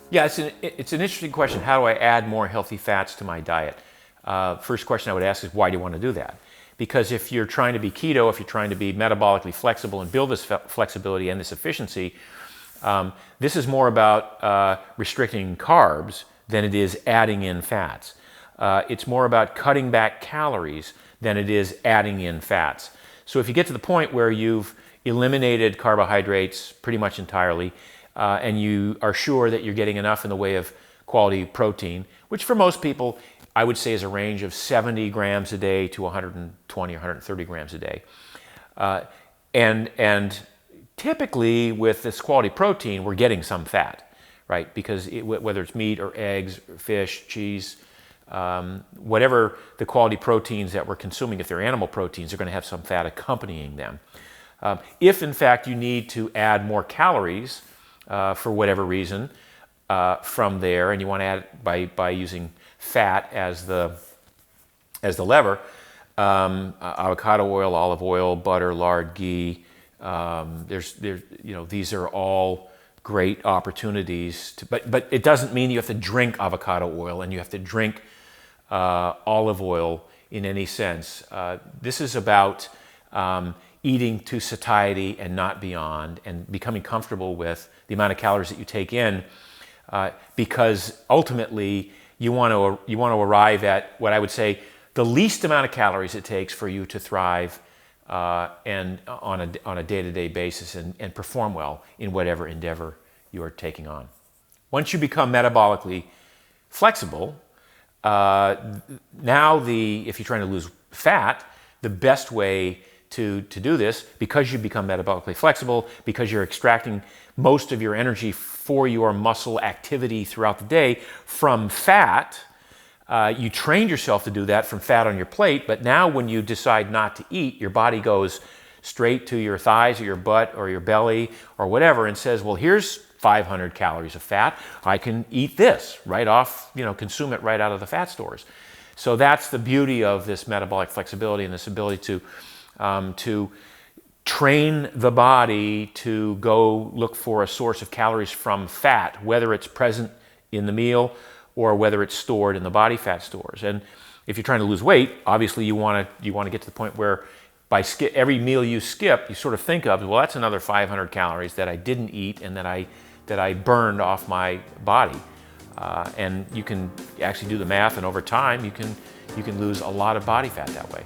Yeah, it's an interesting question. How do I add more healthy fats to my diet? First question I would ask is, why do you want to do that? Because if you're trying to be keto, if you're trying to be metabolically flexible and build this flexibility and this efficiency, this is more about restricting carbs than it is adding in fats. It's more about cutting back calories than it is adding in fats. So if you get to the point where you've eliminated carbohydrates pretty much entirely, and you are sure that you're getting enough in the way of quality protein, which for most people I would say is a range of 70 grams a day to 120 or 130 grams a day. And typically with this quality protein, we're getting some fat, right? Because whether it's meat or eggs, or fish, cheese, whatever the quality proteins that we're consuming, if they're animal proteins, are going to have some fat accompanying them. If in fact you need to add more calories for whatever reason from there, and you want to add it by using fat as the lever, avocado oil, olive oil, butter, lard, ghee. These are all great opportunities. But it doesn't mean you have to drink avocado oil and you have to drink olive oil in any sense. This is about eating to satiety and not beyond, and becoming comfortable with the amount of calories that you take in, because ultimately you want to arrive at what I would say the least amount of calories it takes for you to thrive and on a day-to-day basis and perform well in whatever endeavor you are taking on. Once you become metabolically flexible, if you're trying to lose fat, the best way to do this, because you become metabolically flexible, because you're extracting most of your energy for your muscle activity throughout the day from fat, you trained yourself to do that from fat on your plate, but now when you decide not to eat, your body goes straight to your thighs or your butt or your belly or whatever and says, well, here's 500 calories of fat. I can eat this right off, consume it right out of the fat stores. So that's the beauty of this metabolic flexibility and this ability to train the body to go look for a source of calories from fat, whether it's present in the meal or whether it's stored in the body fat stores. And if you're trying to lose weight, obviously you want to get to the point where by every meal you skip, you sort of think of, well, that's another 500 calories that I didn't eat and that I burned off my body. And you can actually do the math, and over time you can lose a lot of body fat that way.